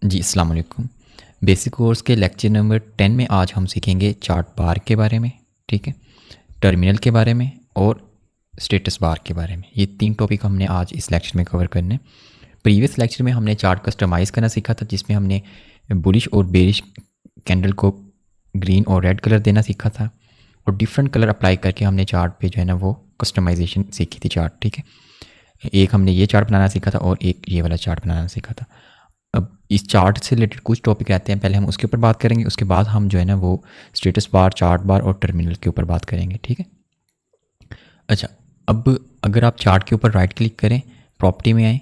जी, अस्सलाम वालेकुम। Basic course के लेक्चर नंबर 10 में आज हम सीखेंगे चार्ट बार के बारे में, ठीक है, टर्मिनल के बारे में और स्टेटस बार के बारे में। ये 3 टॉपिक हमने आज इस लेक्चर में कवर करने हैं। प्रीवियस लेक्चर में हमने चार्ट कस्टमाइज़ करना सीखा था, जिसमें हमने बुलिश और बेरिश कैंडल को ग्रीन और रेड कलर देना सीखा था और डिफरेंट कलर अप्लाई करके हमने चार्ट पे जो है ना वो कस्टमाइजेशन सीखी थी चार्ट, ठीक है। एक हमने ये चार्ट बनाना सीखा था और एक ये वाला चार्ट बनाना सीखा था। अब इस चार्ट से रिलेटेड कुछ टॉपिक रहते हैं, पहले हम उसके ऊपर बात करेंगे, उसके बाद हम जो है ना वो स्टेटस बार, चार्ट बार और टर्मिनल के ऊपर बात करेंगे, ठीक है। अच्छा, अब अगर आप चार्ट के ऊपर राइट क्लिक करें, प्रॉपर्टी में आएँ,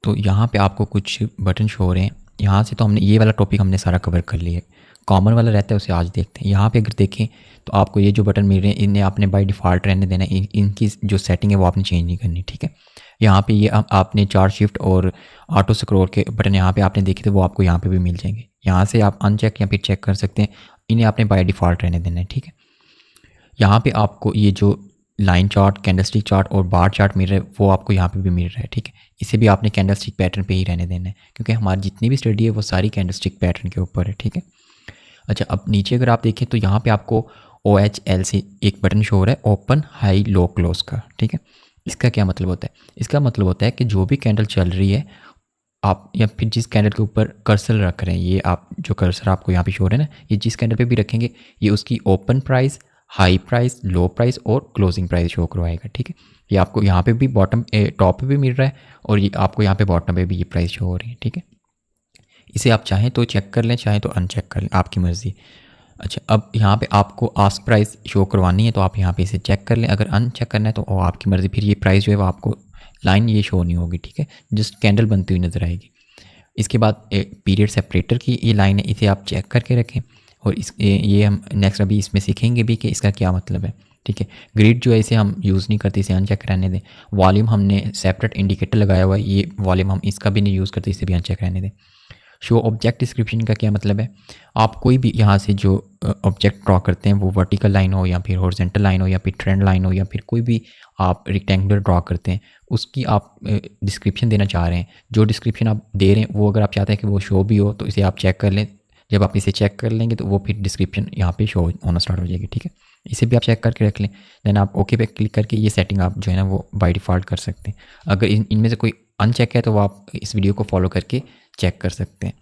तो यहाँ पे आपको कुछ बटन शो हो रहे हैं। यहाँ से तो हमने ये वाला टॉपिक हमने सारा कवर कर लिया है। कॉमन वाला रहता है उसे आज देखते हैं। यहाँ पे अगर देखें तो आपको ये जो बटन मिल रहे हैं इन्हें आपने बाय डिफ़ॉल्ट रहने देना है, इनकी जो सेटिंग है वो आपने चेंज नहीं करनी, ठीक है। यहाँ पे ये आपने चार्ट शिफ्ट और ऑटो स्क्रॉल के बटन यहाँ पे आपने देखे थे, वो आपको यहाँ पे भी मिल जाएंगे। यहाँ से आप अनचेक या फिर चेक कर सकते हैं, इन्हें आपने बाय डिफ़ॉल्ट रहने देना है, ठीक है। यहाँ पे आपको ये जो लाइन चार्ट, कैंडलस्टिक चार्ट और बार चार्ट मिल रहा है वो आपको यहाँ पे भी मिल रहा है, ठीक है। इसे भी आपने कैंडलस्टिक पैटर्न पे ही रहने देना है, क्योंकि हमारी जितनी भी स्टडी है वो सारी कैंडलस्टिक पैटर्न के ऊपर है, ठीक है। अच्छा, अब नीचे अगर आप देखें तो यहाँ पे आपको OHL से एक बटन शो हो रहा है, ओपन हाई लो क्लोज का, ठीक है। इसका क्या मतलब होता है? इसका मतलब होता है कि जो भी कैंडल चल रही है, आप या फिर जिस कैंडल के ऊपर कर्सर रख रहे हैं, ये आप जो कर्सर आपको यहाँ पे शो हो रहा है ना, ये जिस कैंडल पे भी रखेंगे ये उसकी ओपन प्राइस, हाई प्राइस, लो प्राइस और क्लोजिंग प्राइस शो करवाएगा, ठीक है। ये आपको यहाँ पे भी बॉटम टॉप पे भी मिल रहा है और ये आपको यहाँ पे बॉटम पे भी ये प्राइस शो हो रही है, ठीक है। इसे आप चाहें तो चेक कर लें, चाहें तो अनचेक कर लें, आपकी मर्ज़ी। अच्छा, अब यहाँ पे आपको आस्क प्राइस शो करवानी है तो आप यहाँ पे इसे चेक कर लें, अगर अनचेक करना है तो वो आपकी मर्ज़ी। फिर ये प्राइस जो है वो आपको लाइन ये शो नहीं होगी, ठीक है, जस्ट कैंडल बनती हुई नज़र आएगी। इसके बाद पीरियड सेपरेटर की ये लाइन है, इसे आप चेक करके रखें। और ये हम नेक्स्ट अभी इसमें सीखेंगे भी कि इसका क्या मतलब है, ठीक है। ग्रिड जो है इसे हम यूज़ नहीं करते, इसे अनचेक रहने दें। वॉल्यूम हमने सेपरेट इंडिकेटर लगाया हुआ है, ये वॉल्यूम हम इसका भी नहीं यूज़ करते, इसे भी अनचेक रहने दें। शो ऑब्जेक्ट डिस्क्रिप्शन का क्या मतलब है? आप कोई भी यहाँ से जो ऑब्जेक्ट ड्रॉ करते हैं, वो वर्टिकल लाइन हो या फिर हॉरिजॉन्टल लाइन हो या फिर ट्रेंड लाइन हो या फिर कोई भी आप रेक्टेंगुलर ड्रॉ करते हैं, उसकी आप डिस्क्रिप्शन देना चाह रहे हैं। जो डिस्क्रिप्शन आप दे रहे हैं वो अगर आप चाहते हैं कि वो शो भी हो तो इसे आप चेक कर लें। जब आप इसे चेक कर लेंगे तो वो फिर डिस्क्रिप्शन यहाँ पे शो होना स्टार्ट हो जाएगी, ठीक है। इसे भी आप चेक करके रख लें, देन आप ओके पे क्लिक करके ये सेटिंग आप जो है ना वो बाय डिफ़ॉल्ट कर सकते हैं। अगर इनमें से कोई अनचेक है तो वो आप इस वीडियो को फॉलो करके चेक कर सकते हैं।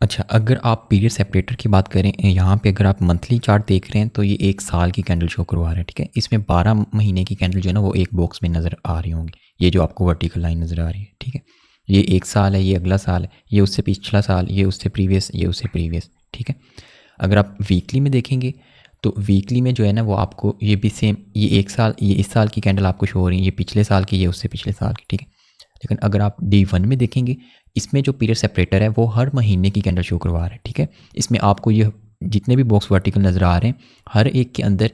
अच्छा, अगर आप पीरियड सेपरेटर की बात करें, यहाँ पे अगर आप मंथली चार्ट देख रहे हैं तो ये 1 साल की कैंडल शो करवा रहा है, ठीक है। इसमें 12 महीने की कैंडल जो है ना वो एक बॉक्स में नज़र आ रही होंगी। ये जो आपको वर्टिकल लाइन नज़र आ रही है, ठीक है, ये 1 साल है, ये अगला साल है, ये उससे पिछला साल, ये उससे प्रीवियस, ये उससे प्रीवियस, ठीक है। अगर आप वीकली में देखेंगे तो वीकली में जो है ना वो आपको ये भी सेम, ये 1 साल, ये इस साल की कैंडल आपको शो हो रही है, ये पिछले साल की, ये उससे पिछले साल की, ठीक है। लेकिन अगर आप D1 में देखेंगे, इसमें जो पीरियड सेपरेटर है वो हर महीने की कैंडल शो करवा रहा है, ठीक है। इसमें आपको ये जितने भी बॉक्स वर्टिकल नज़र आ रहे हैं, हर एक के अंदर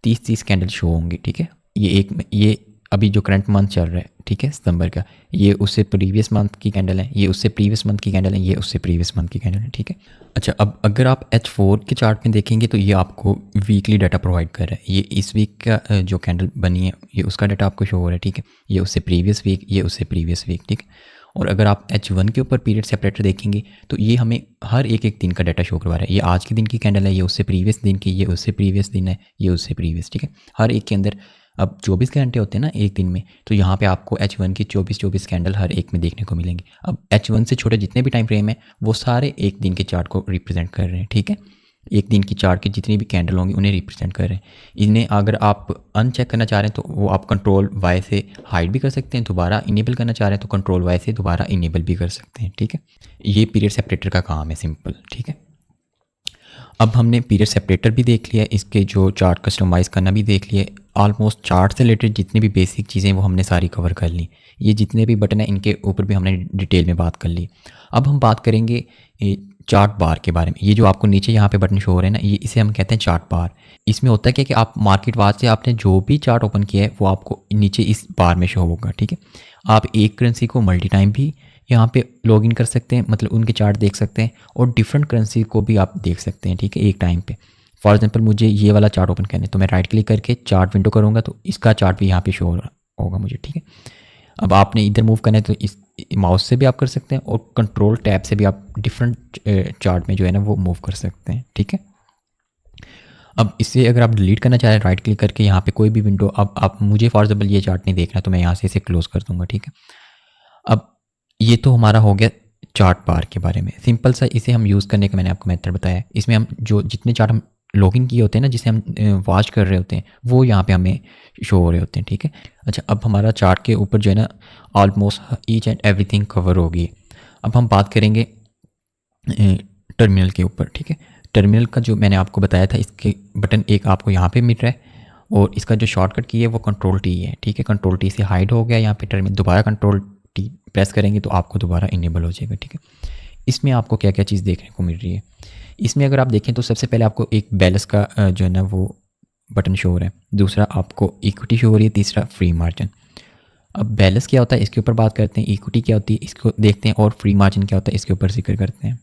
30-30 कैंडल शो होंगी, ठीक है। ये अभी जो करंट मंथ चल रहा है, ठीक है, सितंबर का, ये उससे प्रीवियस मंथ की कैंडल है, ये उससे प्रीवियस मंथ की कैंडल है, ये उससे प्रीवियस मंथ की कैंडल है, ठीक है। अच्छा, अब अगर आप H4 के चार्ट में देखेंगे तो ये आपको वीकली डाटा प्रोवाइड कर रहा है। ये इस वीक का जो कैंडल बनी है ये उसका डाटा आपको शो हो रहा है, ठीक है। ये उससे प्रीवियस वीक, ये उससे प्रीवियस वीक, ठीक है। और अगर आप H1 के ऊपर पीरियड सेपरेटर देखेंगे तो ये हमें हर एक दिन का डाटा शो करवा रहा है। ये आज के दिन की कैंडल है, ये उससे प्रीवियस दिन की, ये उससे प्रीवियस दिन है, ये उससे प्रीवियस, ठीक है। हर एक के अंदर अब 24 घंटे होते हैं ना एक दिन में, तो यहाँ पे आपको H1 की 24 कैंडल हर एक में देखने को मिलेंगी। अब H1 से छोटे जितने भी टाइम फ्रेम है वो सारे एक दिन के चार्ट को रिप्रेजेंट कर रहे हैं, ठीक है। एक दिन की चार्ट की जितनी भी कैंडल होंगी उन्हें रिप्रेजेंट कर रहे हैं। इन्हें अगर आप अनचेक करना चाह रहे हैं तो वो आप कंट्रोल वाई से हाइड भी कर सकते हैं, दोबारा इनेबल करना चाह रहे हैं तो कंट्रोल वाई से दोबारा इनेबल भी कर सकते हैं, ठीक है। ये पीरियड सेपरेटर का काम है, सिंपल, ठीक है। अब हमने पीरियड सेपरेटर भी देख लिया, इसके जो चार्ट कस्टमाइज़ करना भी देख लिया। ऑलमोस्ट चार्ट से रिलेटेड जितनी भी बेसिक चीज़ें वो हमने सारी कवर कर ली। ये जितने भी बटन हैं इनके ऊपर भी हमने डिटेल में बात कर ली। अब हम बात करेंगे चार्ट बार के बारे में। ये जो आपको नीचे यहाँ पे बटन शो हो रहे हैं ना, ये इसे हम कहते हैं चार्ट बार। इसमें होता है कि आप मार्केट वाच से आपने जो भी चार्ट ओपन किया है वो आपको नीचे इस बार में शो होगा, ठीक है। आप एक करेंसी को मल्टी टाइम भी यहाँ पे लॉग इन कर सकते हैं, मतलब उनके चार्ट देख सकते हैं, और डिफरेंट करेंसी को भी आप देख सकते हैं, ठीक है, एक टाइम पे। फॉर एग्जांपल मुझे ये वाला चार्ट ओपन करना है तो मैं राइट क्लिक करके चार्ट विंडो करूँगा तो इसका चार्ट भी यहाँ पे शो होगा मुझे, ठीक है। अब आपने इधर मूव करना है तो इस माउस से भी आप कर सकते हैं और कंट्रोल टैब से भी आप डिफरेंट चार्ट में जो है ना वो मूव कर सकते हैं, ठीक है। अब इसे अगर आप डिलीट करना चाह रहे हैं, राइट क्लिक करके यहाँ पे कोई भी विंडो, अब आप मुझे फॉर एग्जाम्पल ये चार्ट नहीं देखना तो मैं यहाँ से इसे क्लोज कर दूंगा, ठीक है। अब ये तो हमारा हो गया चार्ट बार के बारे में, सिंपल सा इसे हम यूज़ करने का मैंने आपको मेथड बताया। इसमें हम जो जितने चार्ट हम लॉगिन किए होते हैं ना, जिसे हम वॉच कर रहे होते हैं, वो यहाँ पे हमें शो हो रहे होते हैं, ठीक है। अच्छा, अब हमारा चार्ट के ऊपर जो है ना almost each and everything cover होगी। अब हम बात करेंगे टर्मिनल के ऊपर, ठीक है। टर्मिनल का जो मैंने आपको बताया था, इसके बटन एक आपको यहाँ पे मिल रहा है और इसका जो शॉर्टकट की है वो कंट्रोल टी है, ठीक है। कंट्रोल टी से हाइड हो गया यहाँ पे टर्मिनल, दोबारा कंट्रोल टी प्रेस करेंगे तो आपको दोबारा इनेबल हो जाएगा, ठीक है। इसमें आपको क्या क्या चीज़ देखने को मिल रही है, इसमें अगर आप देखें तो सबसे पहले आपको एक बैलेंस का जो है ना वो बटन शो हो रहा है, दूसरा आपको इक्विटी शो हो रही है, तीसरा फ्री मार्जिन। अब बैलेंस क्या होता है इसके ऊपर बात करते हैं, इक्विटी क्या होती है इसको देखते हैं, और फ्री मार्जिन क्या होता है इसके ऊपर जिक्र करते हैं।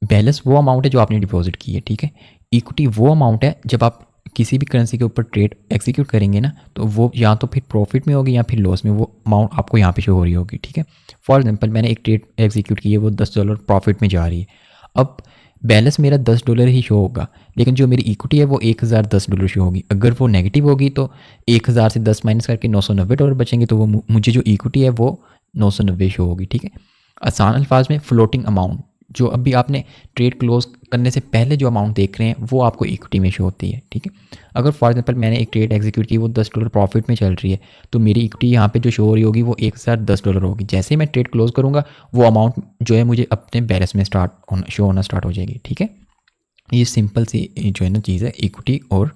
बैलेंस वो अमाउंट है जो आपने डिपॉजिट की है, ठीक है। इक्विटी वो अमाउंट है जब आप किसी भी करेंसी के ऊपर ट्रेड एग्जीक्यूट करेंगे ना, तो वो या तो फिर प्रॉफिट में होगी या फिर लॉस में, वो अमाउंट आपको यहाँ पे शो हो रही होगी, ठीक है। फॉर एग्जांपल मैंने एक ट्रेड एग्जीक्यूट की है, वो $10 प्रॉफिट में जा रही है। अब बैलेंस मेरा $10 ही शो होगा, लेकिन जो मेरी इक्विटी है वो $1010 शो होगी। अगर वो नेगेटिव होगी तो 1000 से 10 माइनस करके $990 बचेंगे, तो वो मुझे जो इक्विटी है वो 990 शो होगी, ठीक है। आसान अल्फाज में फ्लोटिंग अमाउंट, जो अभी आपने ट्रेड क्लोज करने से पहले जो अमाउंट देख रहे हैं वो आपको इक्विटी में शो होती है, ठीक है। अगर फॉर एग्जांपल मैंने एक ट्रेड एग्जीक्यूट की, वो $10 प्रॉफिट में चल रही है, तो मेरी इक्विटी यहाँ पे जो शो हो रही होगी वो $1010 होगी। जैसे ही मैं ट्रेड क्लोज करूँगा वो अमाउंट जो है मुझे अपने बैलेंस में शो होना स्टार्ट हो जाएगी, ठीक है। ये सिंपल सी जो है ना चीज़ है इक्विटी और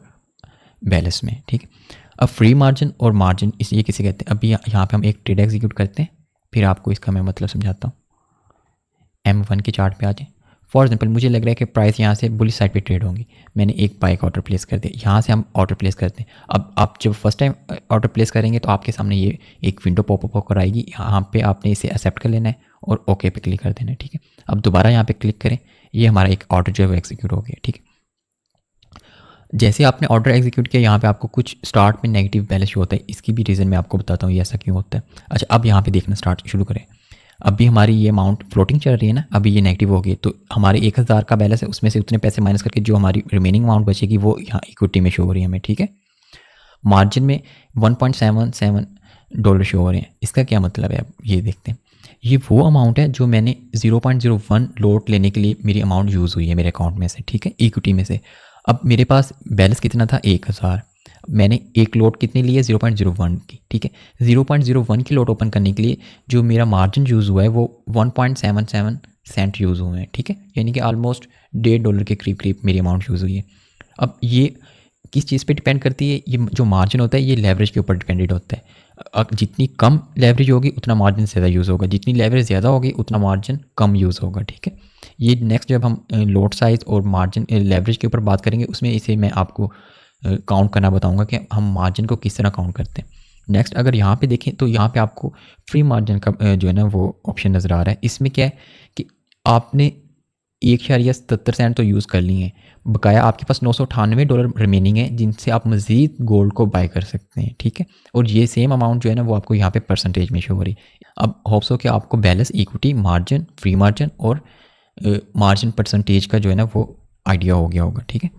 बैलेंस में, ठीक है। अब फ्री मार्जिन और मार्जिन ये किसे कहते हैं, अभी यहाँ पे हम एक ट्रेड एग्जीक्यूट करते हैं, फिर आपको इसका मैं मतलब समझाता हूँ। M1 के चार्ट पे आ जाए। फॉर एग्जांपल मुझे लग रहा है कि प्राइस यहाँ से बुलिश साइड पे ट्रेड होंगी, मैंने एक बाय का ऑर्डर प्लेस कर दिया, यहाँ से हम ऑर्डर प्लेस करते हैं। अब आप जब फर्स्ट टाइम ऑर्डर प्लेस करेंगे तो आपके सामने ये एक विंडो पॉपअप होकर आएगी, यहाँ पे आपने इसे एक्सेप्ट कर लेना है और ओके पे क्लिक कर देना है, ठीक है। अब दोबारा यहाँ पे क्लिक करें, ये हमारा एक ऑर्डर जो है वो एग्जीक्यूट हो गया, ठीक है। जैसे आपने ऑर्डर एग्जीक्यूट किया, यहाँ पे आपको कुछ स्टार्ट में नेगेटिव बैलेंस होता है, इसकी भी रीज़न मैं आपको बताता हूँ ये ऐसा क्यों होता है। अच्छा, अब यहाँ पे देखना स्टार्ट शुरू करें। अभी हमारी ये अमाउंट फ्लोटिंग चल रही है ना, अभी ये नेगेटिव हो गई, तो हमारे 1000 का बैलेंस है, उसमें से उतने पैसे माइनस करके जो हमारी रिमेनिंग अमाउंट बचेगी वो यहाँ इक्विटी में शो हो रही है हमें, ठीक है। मार्जिन में $1.77 शो हो रहे हैं। इसका क्या मतलब है, अब ये देखते हैं। ये वो अमाउंट है जो मैंने 0.01 लोट लेने के लिए मेरी अमाउंट यूज़ हुई है मेरे अकाउंट में से, ठीक है, इक्विटी में से। अब मेरे पास बैलेंस कितना था, 1000, मैंने एक लोट कितनी ली है, 0.01 की, ठीक है। 0.01 की लोट ओपन करने के लिए जो मेरा मार्जिन यूज़ हुआ है वो 1.77 सेंट यूज़ हुए हैं, ठीक है, यानी कि ऑलमोस्ट $1.5 के करीब करीब मेरी अमाउंट यूज़ हुई है। अब ये किस चीज़ पे डिपेंड करती है, ये जो मार्जिन होता है ये लेवरेज के ऊपर डिपेंडेड होता है। जितनी कम लेवरेज होगी उतना मार्जिन ज़्यादा यूज़ होगा, जितनी लेवरेज ज़्यादा होगी उतना मार्जिन कम यूज़ होगा, ठीक है। ये नेक्स्ट जब हम लोट साइज़ और मार्जिन लेवरेज के ऊपर बात करेंगे उसमें इसे मैं आपको काउंट करना बताऊंगा कि हम मार्जिन को किस तरह काउंट करते हैं। नेक्स्ट अगर यहाँ पे देखें तो यहाँ पे आपको फ्री मार्जिन का जो है ना वो ऑप्शन नज़र आ रहा है। इसमें क्या है कि आपने $1.77 तो यूज़ कर लिए हैं, बकाया आपके पास $998 रिमेनिंग है जिनसे आप मज़ीद गोल्ड को बाय कर सकते हैं, ठीक है। और ये सेम अमाउंट जो है ना वो आपको यहाँ पे परसेंटेज में शो हो रही है। अब होप्स हो कि आपको balance, equity, margin, free margin और मार्जिन परसेंटेज का जो है ना वो आइडिया हो गया होगा, ठीक है।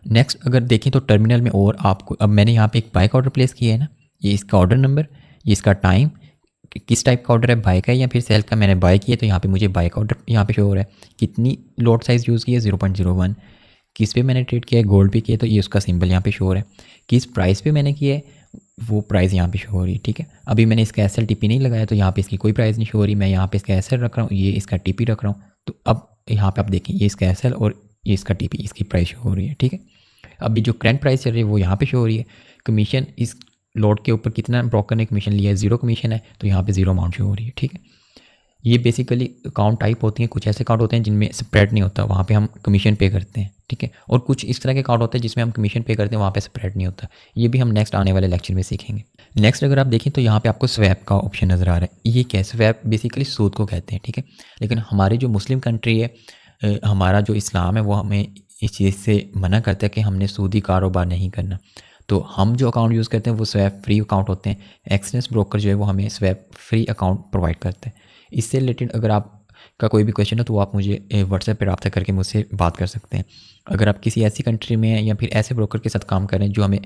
नेक्स्ट अगर देखें तो टर्मिनल में और आपको, अब मैंने यहाँ पे एक बाय का ऑर्डर प्लेस किया है ना, ये इसका ऑर्डर नंबर, ये इसका टाइम, किस टाइप का ऑर्डर है, बाय का है या फिर सेल का, मैंने बाय किया तो यहाँ पे मुझे बाय का ऑर्डर यहाँ पे शो हो रहा है। कितनी लॉट साइज़ यूज़ की है, 0.01। किस पे मैंने ट्रेड किया है, गोल्ड पे किया, तो ये उसका सिंबल यहाँ पे शो हो रहा है। किस प्राइस पे मैंने किया है वो प्राइस यहाँ पे शो हो रही है, ठीक है। अभी मैंने इसका SLTP नहीं लगाया तो यहाँ पे इसकी कोई प्राइस नहीं शो हो रही, मैं यहाँ पे इसका SL रख रहा हूँ, ये इसका TP रख रहा हूँ। तो अब यहाँ पे आप देखें ये इसका SL और ये इसका TP, इसकी प्राइस शो हो रही है, ठीक है। अभी जो करंट प्राइस चल रही है वो यहाँ पे शो हो रही है। कमीशन इस लोड के ऊपर कितना ब्रोकर ने कमीशन लिया है, 0 कमीशन है, तो यहाँ पे 0 अमाउंट शो हो रही है, ठीक है। ये बेसिकली अकाउंट टाइप होती हैं, कुछ ऐसे अकाउंट होते हैं जिनमें स्प्रेड नहीं होता, वहाँ पे हम कमीशन पे करते हैं, ठीक है। और कुछ इस तरह के अकाउंट होते हैं जिसमें हम कमीशन पे करते हैं, वहाँ पे स्प्रेड नहीं होता। ये भी हम नेक्स्ट आने वाले लेक्चर में सीखेंगे। नेक्स्ट अगर आप देखें तो यहाँ पे आपको स्वैप का ऑप्शन नज़र आ रहा है। ये क्या है, स्वैप बेसिकली सूद को कहते हैं, ठीक है। लेकिन हमारी जो मुस्लिम कंट्री है, हमारा जो इस्लाम है वो हमें इस चीज़ से मना करता है कि हमने सूदी कारोबार नहीं करना। तो हम जो अकाउंट यूज़ करते हैं वो स्वैप फ्री अकाउंट होते हैं। एक्सचेंज ब्रोकर जो है वो हमें स्वैप फ्री अकाउंट प्रोवाइड करते हैं। इससे रिलेटेड अगर आपका कोई भी क्वेश्चन है तो आप मुझे व्हाट्सएप पर रब्ता करके मुझसे बात कर सकते हैं। अगर आप किसी ऐसी कंट्री में हैं या फिर ऐसे ब्रोकर के साथ काम कर रहे हैं जो हमें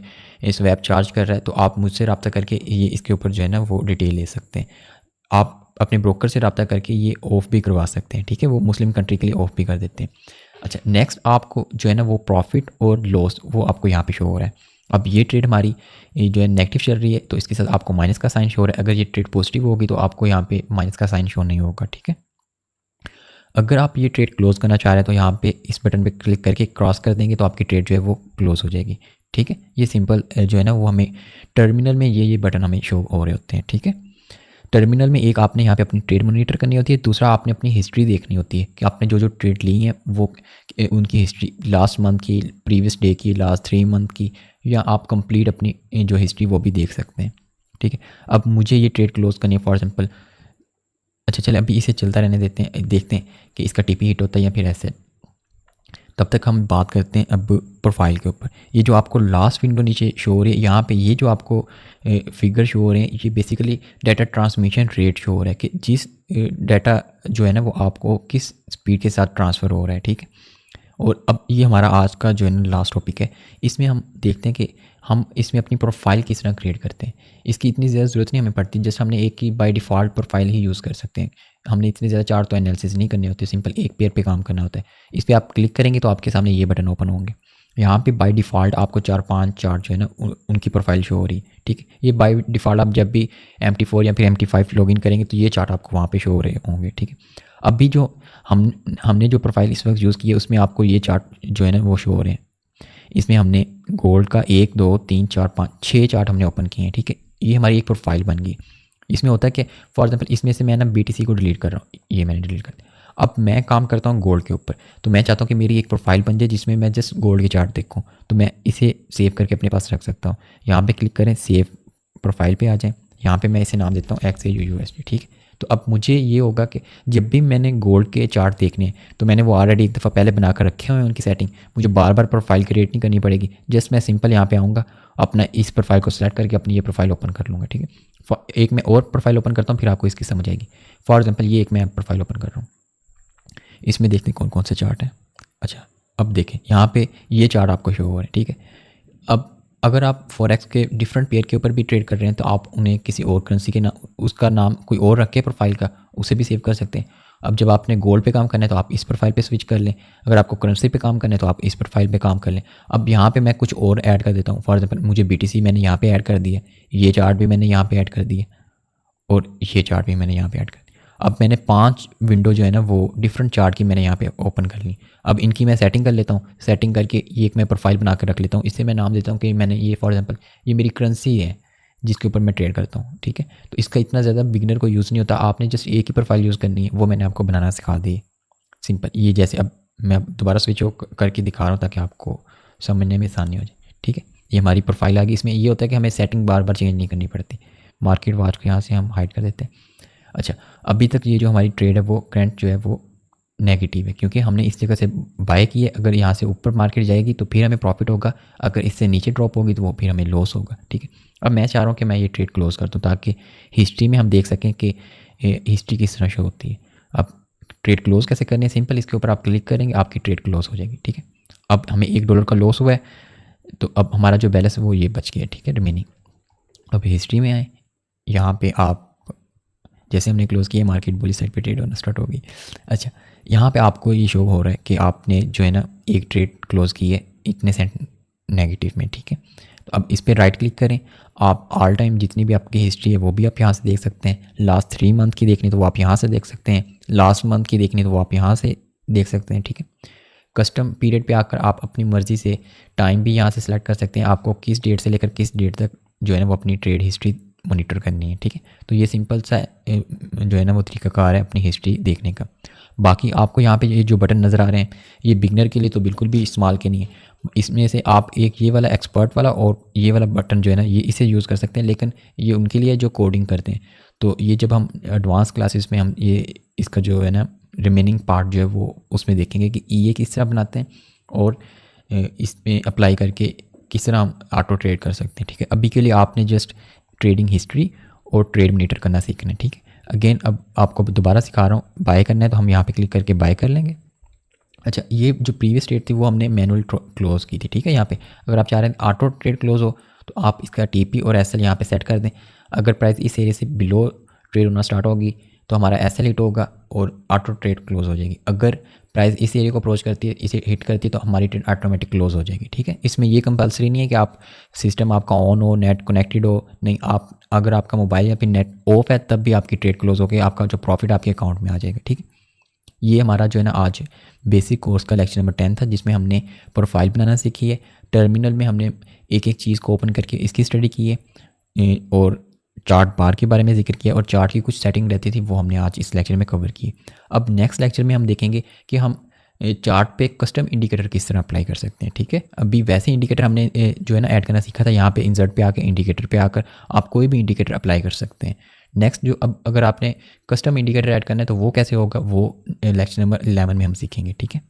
स्वैप चार्ज कर रहा है, तो आप मुझसे रब्ता करके ये इसके ऊपर जो है ना वो डिटेल ले सकते हैं। आप अपने ब्रोकर से रब्ता करके ये ऑफ़ भी करवा सकते हैं, ठीक है। वो मुस्लिम कंट्री के लिए ऑफ़ भी कर देते हैं। अच्छा, नेक्स्ट आपको जो है ना वो प्रॉफिट और लॉस वो आपको यहाँ पे शो हो रहा है। अब ये ट्रेड हमारी ये जो है नेगेटिव चल रही है, तो इसके साथ आपको माइनस का साइन शो हो रहा है। अगर ये ट्रेड पॉजिटिव होगी तो आपको यहाँ पे माइनस का साइन शो नहीं होगा, ठीक है। अगर आप ये ट्रेड क्लोज़ करना चाह रहे हैं तो यहाँ पे इस बटन पे क्लिक करके क्रॉस कर देंगे तो आपकी ट्रेड जो है वो क्लोज़ हो जाएगी, ठीक है। ये सिंपल जो है ना वो हमें टर्मिनल में ये बटन हमें शो हो रहे होते हैं, ठीक है। टर्मिनल में एक आपने यहाँ पे अपनी ट्रेड मॉनिटर करनी होती है, दूसरा आपने अपनी हिस्ट्री देखनी होती है कि आपने जो ट्रेड ली है वो उनकी हिस्ट्री लास्ट मंथ की, प्रीवियस डे की, लास्ट 3 मंथ की, या आप कंप्लीट अपनी जो हिस्ट्री वो भी देख सकते हैं, ठीक है। अब मुझे ये ट्रेड क्लोज करनी है फॉर एग्जांपल। अच्छा चले अभी इसे चलता रहने देते हैं, देखते हैं कि इसका टीपी हिट होता है या फिर ऐसे। तब तक हम बात करते हैं अब प्रोफाइल के ऊपर। ये जो आपको लास्ट विंडो नीचे शो हो रही है, यहाँ पे ये जो आपको फिगर शो हो रहे हैं, ये basically data transmission rate show हो रहा है कि जिस डाटा जो है ना वो आपको किस स्पीड के साथ ट्रांसफ़र हो रहा है, ठीक है। और अब ये हमारा आज का जो है ना लास्ट टॉपिक है। इसमें हम देखते हैं कि हम इसमें अपनी प्रोफाइल किस तरह क्रिएट करते हैं। इसकी इतनी ज़्यादा ज़रूरत नहीं हमें पड़ती, जैसे हमने एक ही बाय डिफ़ॉल्ट प्रोफाइल ही यूज़ कर सकते हैं। हमने इतने ज़्यादा चार्ट तो एनालिसिस नहीं करनी होती, सिंपल एक पेयर पे काम करना होता है। इस पर आप क्लिक करेंगे तो आपके सामने ये बटन ओपन होंगे। यहाँ पे बाय डिफ़ॉल्ट आपको 4-5 चार्ट जो है ना उनकी प्रोफाइल शो हो रही है, ठीक है। ये बाय डिफ़ॉल्ट आप जब भी MT4 या फिर MT5 लॉगिन करेंगे तो ये चार्ट आपको वहाँ पे शो हो रहे होंगे, ठीक है। अभी जो हमने जो प्रोफाइल इस वक्त यूज़ की है उसमें आपको ये चार्ट जो है ना वो शो हो रहे हैं। इसमें हमने गोल्ड का 1 2 3 4 5 6 चार्ट हमने ओपन किए हैं, ठीक है। ये हमारी एक प्रोफाइल बन गई। इसमें होता है कि फॉर एग्जांपल इसमें से मैं ना BTC को डिलीट कर रहा हूँ, ये मैंने डिलीट कर दिया। अब मैं काम करता हूँ गोल्ड के ऊपर, तो मैं चाहता हूँ कि मेरी एक प्रोफाइल बन जाए जिसमें मैं जस्ट गोल्ड के चार्ट देखूँ, तो मैं इसे सेव करके अपने पास रख सकता हूँ। यहाँ पे क्लिक करें, सेव प्रोफाइल पे आ जाएँ। यहाँ पे मैं इसे नाम देता हूँ XAUUSD, ठीक है। तो अब मुझे ये होगा कि जब भी मैंने गोल्ड के चार्ट देखने हैं तो मैंने वो ऑलरेडी एक दफ़ा पहले बना कर रखे हुए हैं उनकी सेटिंग, मुझे बार बार प्रोफाइल क्रिएट नहीं करनी पड़ेगी। जस्ट मैं सिंपल यहाँ पे आऊँगा, अपना इस प्रोफाइल को सेलेक्ट करके अपनी ये प्रोफाइल ओपन कर लूँगा, ठीक है। एक मैं और प्रोफाइल ओपन करता हूँ, फिर आपको इसकी समझ आएगी। फॉर एग्जाम्पल ये एक मैं प्रोफाइल ओपन कर रहा हूँ, इसमें देखते हैं कौन कौन से चार्ट हैं। अच्छा अब देखें यहाँ पे ये चार्ट आपको शो हो रहे हैं, ठीक है। अब अगर आप फॉरेक्स के डिफरेंट पेयर के ऊपर भी ट्रेड कर रहे हैं तो आप उन्हें किसी और करेंसी के उसका नाम कोई और रख के प्रोफाइल का उसे भी सेव कर सकते हैं। अब जब आपने गोल्ड पे काम करना है तो आप इस प्रोफाइल पे स्विच कर लें, अगर आपको करेंसी पे काम करना है तो आप इस प्रोफाइल पे काम कर लें। अब यहाँ पे मैं कुछ और ऐड कर देता हूँ, फॉर एग्जांपल मुझे BTC मैंने यहाँ पे ऐड कर दिया, ये चार्ट भी मैंने यहाँ पे ऐड कर दिया और ये चार्ट भी मैंने यहाँ पे ऐड कर दिया। अब मैंने 5 विंडो जो है ना वो डिफरेंट चार्ट की मैंने यहाँ पे ओपन कर ली। अब इनकी मैं सेटिंग कर लेता हूँ, सेटिंग करके ये एक मैं प्रोफाइल बना कर रख लेता हूँ। इससे मैं नाम देता हूँ कि मैंने ये फॉर एग्जांपल ये मेरी करेंसी है जिसके ऊपर मैं ट्रेड करता हूँ, ठीक है। तो इसका इतना ज़्यादा बिगिनर को यूज़ नहीं होता, आपने जस्ट एक ही प्रोफाइल यूज़ करनी है, वो मैंने आपको बनाना सिखा दी सिंपल। ये जैसे अब मैं दोबारा स्विच करके दिखा रहा हूँ ताकि आपको समझने में आसानी हो जाए, ठीक है। ये हमारी प्रोफाइल आ गई। इसमें ये होता है कि हमें सेटिंग बार बार चेंज नहीं करनी पड़ती। मार्केट वॉच को यहाँ से हम हाइड कर देते हैं। अच्छा अभी तक ये जो हमारी ट्रेड है वो करंट जो है वो नेगेटिव है क्योंकि हमने इस जगह से बाय की है। अगर यहाँ से ऊपर मार्केट जाएगी तो फिर हमें प्रॉफिट होगा, अगर इससे नीचे ड्रॉप होगी तो वो फिर हमें लॉस होगा, ठीक है। अब मैं चाह रहा हूँ कि मैं ये ट्रेड क्लोज कर दूँ ताकि हिस्ट्री में हम देख सकें कि हिस्ट्री किस तरह शो होती है। अब ट्रेड क्लोज कैसे करनी है, सिंपल इसके ऊपर आप क्लिक करेंगे आपकी ट्रेड क्लोज हो जाएगी, ठीक है। अब हमें $1 का लॉस हुआ है तो अब हमारा जो बैलेंस है वो ये बच गया, ठीक है, रिमेनिंग। अब हिस्ट्री में आए, यहाँ पे आप जैसे हमने क्लोज़ किया मार्केट बुली साइड पे ट्रेड होना स्टार्ट होगी। अच्छा यहाँ पे आपको ये शो हो रहा है कि आपने जो है ना एक ट्रेड क्लोज़ की है इतने सेंट नेगेटिव में, ठीक है। तो अब इस पर राइट क्लिक करें, आप ऑल टाइम जितनी भी आपकी हिस्ट्री है वो भी आप यहाँ से देख सकते हैं। लास्ट 3 मंथ की देखनी तो वो आप यहाँ से देख सकते हैं, लास्ट मंथ की देखनी तो वो आप यहाँ से देख सकते हैं, ठीक है। कस्टम पीरियड पे आकर आप अपनी मर्ज़ी से टाइम भी यहाँ से सिलेक्ट कर सकते हैं, आपको किस डेट से लेकर किस डेट तक जो है ना वो अपनी ट्रेड हिस्ट्री मॉनिटर करनी है, ठीक है। तो ये सिंपल सा जो है ना वो तरीकाकार है अपनी हिस्ट्री देखने का। बाकी आपको यहाँ पे ये जो बटन नज़र आ रहे हैं ये बिगनर के लिए तो बिल्कुल भी इस्तेमाल के नहीं है। इसमें से आप एक ये वाला एक्सपर्ट वाला और ये वाला बटन जो है ना ये इसे यूज़ कर सकते हैं, लेकिन ये उनके लिए जो कोडिंग करते हैं। तो ये जब हम एडवांस क्लासेस में हम ये इसका जो है ना रिमेनिंग पार्ट जो है वो उसमें देखेंगे कि ये किस तरह बनाते हैं और इसमें अप्लाई करके किस तरह हम ऑटो ट्रेड कर सकते हैं, ठीक है। अभी के लिए आपने जस्ट ट्रेडिंग हिस्ट्री और ट्रेड मॉनिटर करना सीखना है, ठीक है। अगेन अब आपको दोबारा सिखा रहा हूँ, बाय करना है तो हम यहाँ पे क्लिक करके बाय कर लेंगे। अच्छा, ये जो प्रीवियस ट्रेड थी वो हमने मैनुअल क्लोज की थी, ठीक है। यहाँ पे अगर आप चाह रहे हैं ऑटो ट्रेड क्लोज हो तो आप इसका टीपी और एसएल यहाँ पे सेट कर दें। अगर प्राइस इस एरिया से बिलो ट्रेड होना स्टार्ट होगी तो हमारा एसएल हिट होगा और ऑटो ट्रेड क्लोज हो जाएगी। अगर प्राइस इस एरिया को अप्रोच करती है, इसे हिट करती है, तो हमारी ट्रेड ऑटोमेटिक क्लोज हो जाएगी, ठीक है। इसमें ये कंपलसरी नहीं है कि आप सिस्टम आपका ऑन हो, नेट कनेक्टेड हो, नहीं, आप अगर आपका मोबाइल या फिर नेट ऑफ है तब भी आपकी ट्रेड क्लोज होगी, आपका जो प्रॉफिट आपके अकाउंट में आ जाएगा, ठीक है। ये हमारा जो है ना आज बेसिक कोर्स का लेक्चर नंबर 10 था, जिसमें हमने प्रोफाइल बनाना सीखी है। टर्मिनल में हमने एक एक चीज़ को ओपन करके इसकी स्टडी की है और चार्ट बार के बारे में जिक्र किया और चार्ट की कुछ सेटिंग रहती थी वो हमने आज इस लेक्चर में कवर की। अब नेक्स्ट लेक्चर में हम देखेंगे कि हम चार्ट पे कस्टम इंडिकेटर किस तरह अप्लाई कर सकते हैं, ठीक है। अभी वैसे इंडिकेटर हमने जो है ना ऐड करना सीखा था। यहाँ पे इंसर्ट पे आकर इंडिकेटर पे आकर आप कोई भी इंडिकेटर अप्लाई कर सकते हैं। नेक्स्ट जो अब अगर आपने कस्टम इंडिकेटर ऐड करना है तो वो कैसे होगा, वो लेक्चर नंबर 11 में हम सीखेंगे, ठीक है।